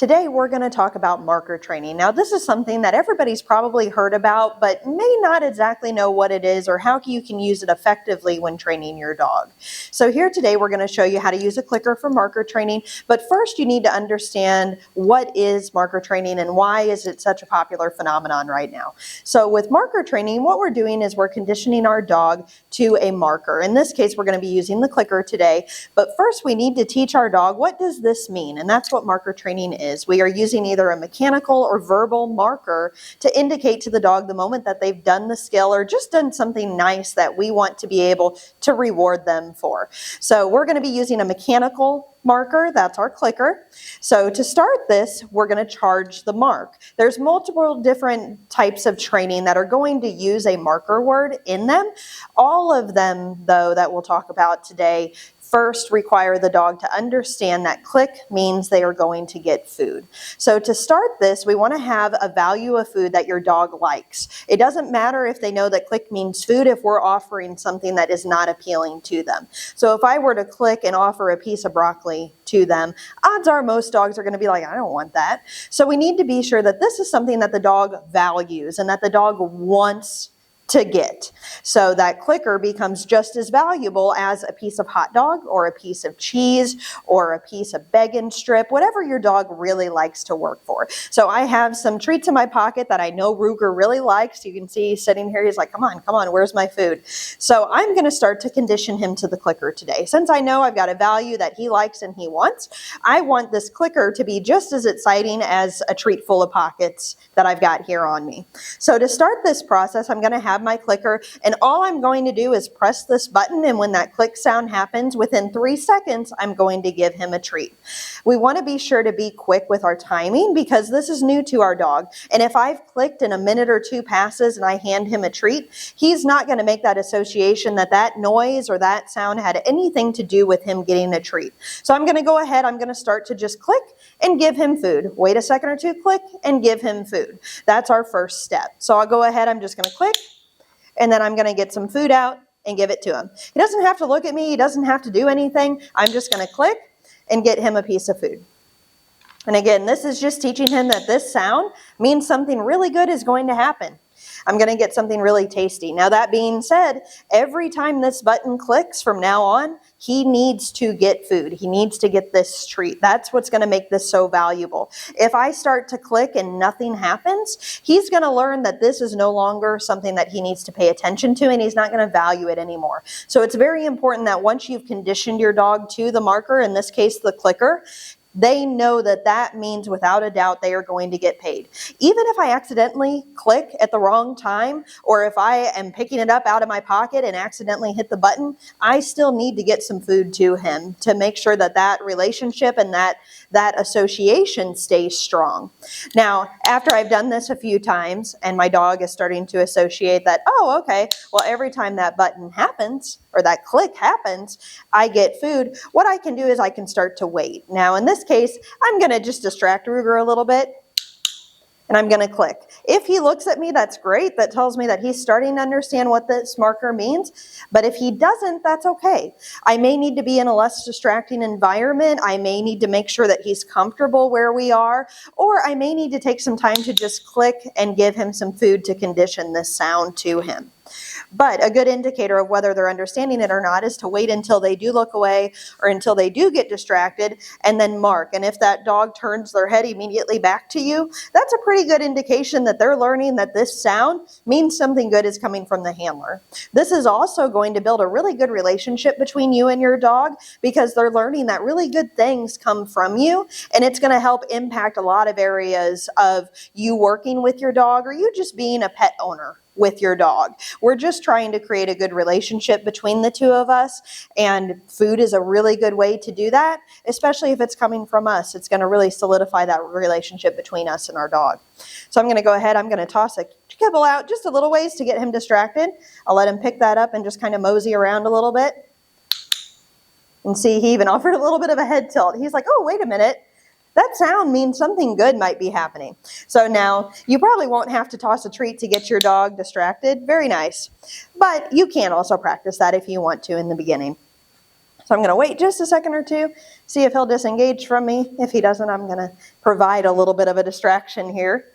Today we're going to talk about marker training. Now this is something that everybody's probably heard about but may not exactly know what it is or how you can use it effectively when training your dog. So here today we're going to show you how to use a clicker for marker training, but first you need to understand what is marker training and why is it such a popular phenomenon right now. So with marker training, what we're doing is we're conditioning our dog to a marker. In this case we're going to be using the clicker today, but first we need to teach our dog what does this mean, and that's what marker training is. We are using either a mechanical or verbal marker to indicate to the dog the moment that they've done the skill or just done something nice that we want to be able to reward them for. So we're going to be using a mechanical marker, that's our clicker. So to start this, we're going to charge the mark. There's multiple different types of training that are going to use a marker word in them. All of them, though, that we'll talk about today first require the dog to understand that click means they are going to get food. So to start this, we want to have a value of food that your dog likes. It doesn't matter if they know that click means food if we're offering something that is not appealing to them. So if I were to click and offer a piece of broccoli to them, odds are most dogs are going to be like, I don't want that. So we need to be sure that this is something that the dog values and that the dog wants to get. So that clicker becomes just as valuable as a piece of hot dog or a piece of cheese or a piece of bacon strip, whatever your dog really likes to work for. So I have some treats in my pocket that I know Ruger really likes. You can see he's sitting here, he's like, come on, where's my food? So I'm going to start to condition him to the clicker today. Since I know I've got a value that he likes and he wants, I want this clicker to be just as exciting as a treat full of pockets that I've got here on me. So to start this process, I'm going to have my clicker, and all I'm going to do is press this button, and when that click sound happens, within 3 seconds, I'm going to give him a treat. We want to be sure to be quick with our timing because this is new to our dog, and if I've clicked and a minute or two passes and I hand him a treat, he's not going to make that association that that noise or that sound had anything to do with him getting a treat. So I'm going to go ahead, I'm going to start to just click and give him food. Wait a second or two, click and give him food. That's our first step. So I'll go ahead, I'm just going to click, and then I'm going to get some food out and give it to him. He doesn't have to look at me. He doesn't have to do anything. I'm just going to click and get him a piece of food. And again, this is just teaching him that this sound means something really good is going to happen. I'm going to get something really tasty. Now that being said, every time this button clicks from now on, he needs to get food. He needs to get this treat. That's what's going to make this so valuable. If I start to click and nothing happens, he's going to learn that this is no longer something that he needs to pay attention to, and he's not going to value it anymore. So it's very important that once you've conditioned your dog to the marker, in this case the clicker, they know that that means without a doubt they are going to get paid. Even if I accidentally click at the wrong time, or if I am picking it up out of my pocket and accidentally hit the button, I still need to get some food to him to make sure that that relationship and that association stays strong. Now, after I've done this a few times and my dog is starting to associate that, oh, okay, well, every time that button happens or that click happens, I get food. What I can do is I can start to wait. Now, in this case, I'm going to just distract Ruger a little bit, and I'm going to click. If he looks at me, that's great. That tells me that he's starting to understand what this marker means. But if he doesn't, that's okay. I may need to be in a less distracting environment. I may need to make sure that he's comfortable where we are, or I may need to take some time to just click and give him some food to condition this sound to him. But a good indicator of whether they're understanding it or not is to wait until they do look away or until they do get distracted and then mark. And if that dog turns their head immediately back to you, that's a pretty good indication that they're learning that this sound means something good is coming from the handler. This is also going to build a really good relationship between you and your dog because they're learning that really good things come from you, and it's going to help impact a lot of areas of you working with your dog or you just being a pet owner with your dog. We're just trying to create a good relationship between the two of us, and food is a really good way to do that, especially if it's coming from us. It's going to really solidify that relationship between us and our dog. So I'm going to go ahead, I'm going to toss a kibble out just a little ways to get him distracted. I'll let him pick that up and just kind of mosey around a little bit. And see, he even offered a little bit of a head tilt. He's like, oh, wait a minute. That sound means something good might be happening. So now you probably won't have to toss a treat to get your dog distracted. Very nice. But you can also practice that if you want to in the beginning. So So I'm going to wait just a second or two, see if he'll disengage from me. If he doesn't, I'm going to provide a little bit of a distraction here.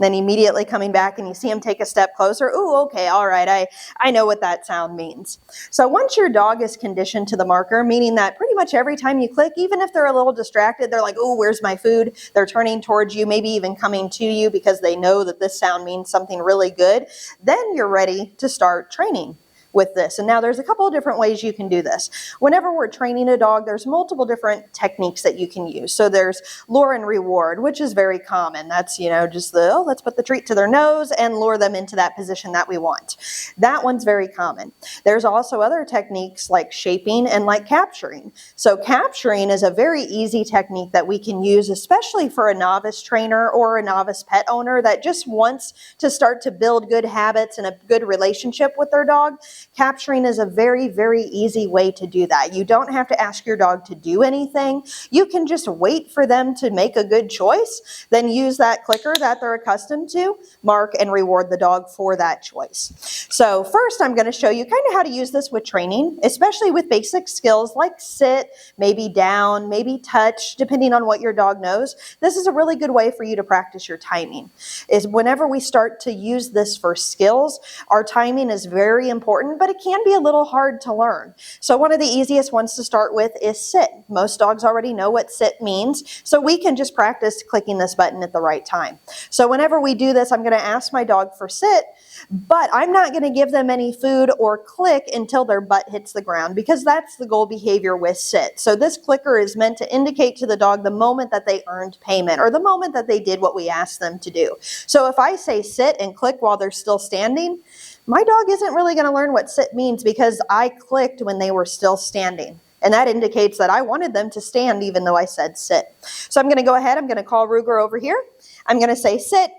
Then immediately coming back and you see him take a step closer. Ooh, okay, all right, I know what that sound means. So once your dog is conditioned to the marker, meaning that pretty much every time you click, even if they're a little distracted, they're like, ooh, where's my food? They're turning towards you, maybe even coming to you because they know that this sound means something really good. Then you're ready to start training with this. And now there's a couple of different ways you can do this. Whenever we're training a dog, there's multiple different techniques that you can use. So there's lure and reward, which is very common. That's, just let's put the treat to their nose and lure them into that position that we want. That one's very common. There's also other techniques like shaping and like capturing. So capturing is a very easy technique that we can use, especially for a novice trainer or a novice pet owner that just wants to start to build good habits and a good relationship with their dog. Capturing is a very, very easy way to do that. You don't have to ask your dog to do anything. You can just wait for them to make a good choice, then use that clicker that they're accustomed to, mark and reward the dog for that choice. So first, I'm going to show you kind of how to use this with training, especially with basic skills like sit, maybe down, maybe touch, depending on what your dog knows. This is a really good way for you to practice your timing. Is whenever we start to use this for skills, our timing is very important, but it can be a little hard to learn. So one of the easiest ones to start with is sit. Most dogs already know what sit means, so we can just practice clicking this button at the right time. So whenever we do this, I'm going to ask my dog for sit, but I'm not going to give them any food or click until their butt hits the ground, because that's the goal behavior with sit. So this clicker is meant to indicate to the dog the moment that they earned payment or the moment that they did what we asked them to do. So if I say sit and click while they're still standing, my dog isn't really going to learn what sit means because I clicked when they were still standing. And that indicates that I wanted them to stand even though I said sit. So I'm going to go ahead, I'm going to call Ruger over here. I'm going to say sit,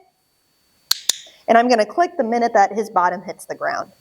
and I'm going to click the minute that his bottom hits the ground.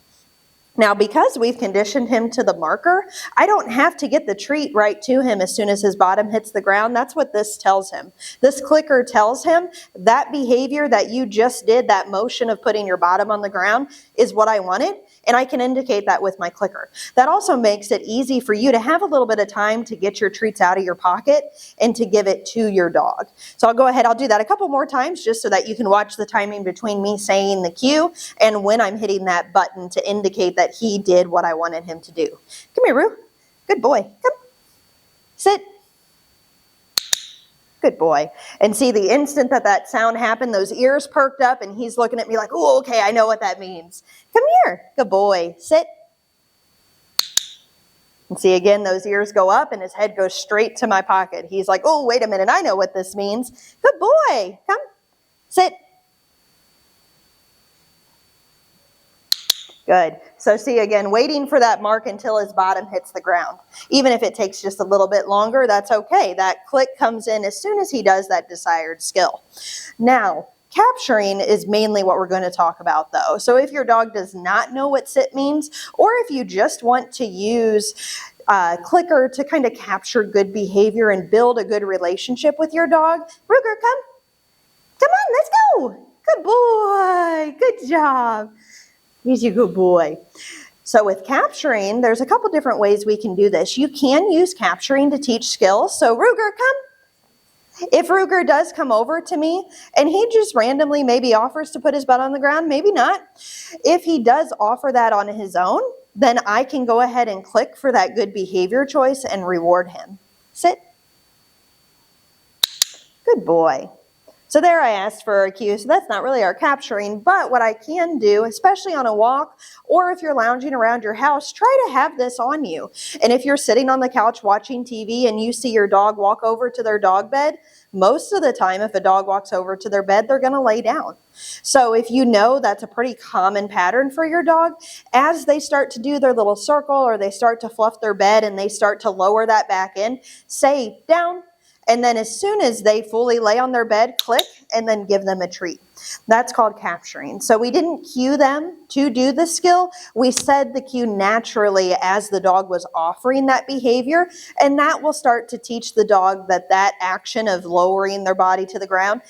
Now, because we've conditioned him to the marker, I don't have to get the treat right to him as soon as his bottom hits the ground. That's what this tells him. This clicker tells him that behavior that you just did, that motion of putting your bottom on the ground, is what I wanted, and I can indicate that with my clicker. That also makes it easy for you to have a little bit of time to get your treats out of your pocket and to give it to your dog. So I'll go ahead, I'll do that a couple more times just so that you can watch the timing between me saying the cue and when I'm hitting that button to indicate that he did what I wanted him to do. Come here, Roo. Good boy. Come. Sit. Good boy. And see, the instant that that sound happened, those ears perked up and he's looking at me like, oh, okay, I know what that means. Come here. Good boy. Sit. And see, again, those ears go up and his head goes straight to my pocket. He's like, oh, wait a minute, I know what this means. Good boy. Come. Sit. Good. So see, again, waiting for that mark until his bottom hits the ground. Even if it takes just a little bit longer, that's okay. That click comes in as soon as he does that desired skill. Now, capturing is mainly what we're going to talk about, though. So if your dog does not know what sit means, or if you just want to use clicker to kind of capture good behavior and build a good relationship with your dog, Ruger, come. Come on, let's go. Good boy. Good job. He's a good boy. So with capturing, there's a couple different ways we can do this. You can use capturing to teach skills. So Ruger, come. If Ruger does come over to me and he just randomly maybe offers to put his butt on the ground, maybe not. If he does offer that on his own, then I can go ahead and click for that good behavior choice and reward him. Sit. Good boy. So there I asked for a cue, so that's not really our capturing, but what I can do, especially on a walk, or if you're lounging around your house, try to have this on you. And if you're sitting on the couch watching TV and you see your dog walk over to their dog bed, most of the time if a dog walks over to their bed, they're going to lay down. So if you know that's a pretty common pattern for your dog, as they start to do their little circle or they start to fluff their bed and they start to lower that back in, say down. And then as soon as they fully lay on their bed, click, and then give them a treat. That's called capturing. So we didn't cue them to do the skill. We said the cue naturally as the dog was offering that behavior, and that will start to teach the dog that that action of lowering their body to the ground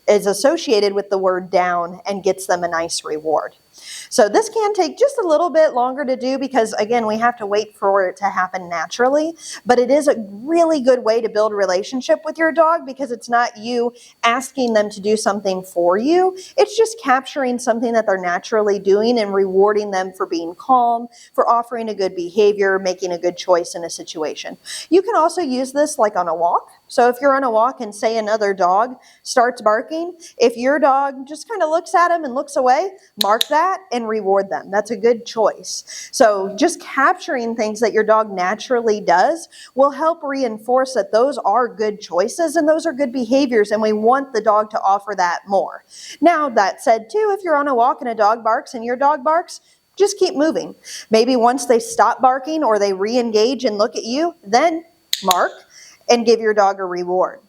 is associated with the word down and gets them a nice reward. So this can take just a little bit longer to do because, again, we have to wait for it to happen naturally, but it is a really good way to build a relationship with your dog because it's not you asking them to do something for you. It's just capturing something that they're naturally doing and rewarding them for being calm, for offering a good behavior, making a good choice in a situation. You can also use this like on a walk. So if you're on a walk and say another dog starts barking, if your dog just kind of looks at him and looks away, mark that and reward them. That's a good choice. So just capturing things that your dog naturally does will help reinforce that those are good choices and those are good behaviors, and we want the dog to offer that more. Now, that said too, if you're on a walk and a dog barks and your dog barks, just keep moving. Maybe once they stop barking or they re-engage and look at you, then mark and give your dog a reward.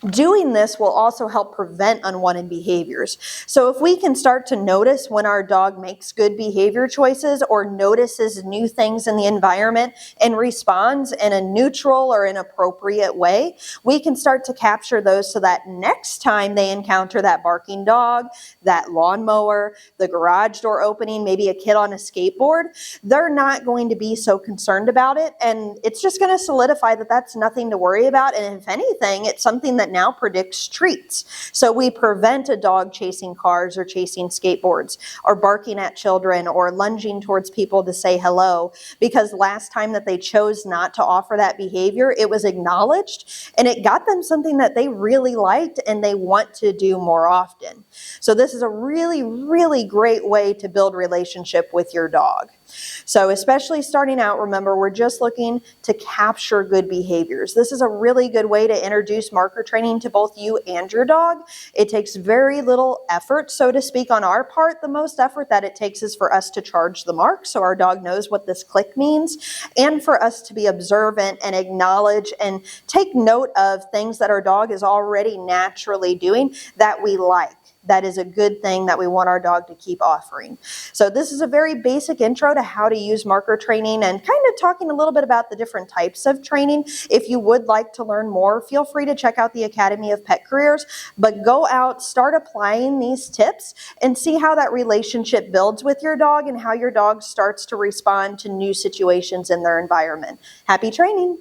Doing this will also help prevent unwanted behaviors. So if we can start to notice when our dog makes good behavior choices or notices new things in the environment and responds in a neutral or inappropriate way, we can start to capture those so that next time they encounter that barking dog, that lawnmower, the garage door opening, maybe a kid on a skateboard, they're not going to be so concerned about it, and it's just going to solidify that that's nothing to worry about, and if anything, it's something that now predicts treats. So we prevent a dog chasing cars or chasing skateboards or barking at children or lunging towards people to say hello, because last time that they chose not to offer that behavior, it was acknowledged and it got them something that they really liked and they want to do more often. So this is a really, really great way to build relationship with your dog. So especially starting out, remember, we're just looking to capture good behaviors. This is a really good way to introduce marker training to both you and your dog. It takes very little effort, so to speak, on our part. The most effort that it takes is for us to charge the mark so our dog knows what this click means, and for us to be observant and acknowledge and take note of things that our dog is already naturally doing that we like. That is a good thing that we want our dog to keep offering. So this is a very basic intro to how to use marker training and kind of talking a little bit about the different types of training. If you would like to learn more, feel free to check out the Academy of Pet Careers, but go out, start applying these tips and see how that relationship builds with your dog and how your dog starts to respond to new situations in their environment. Happy training!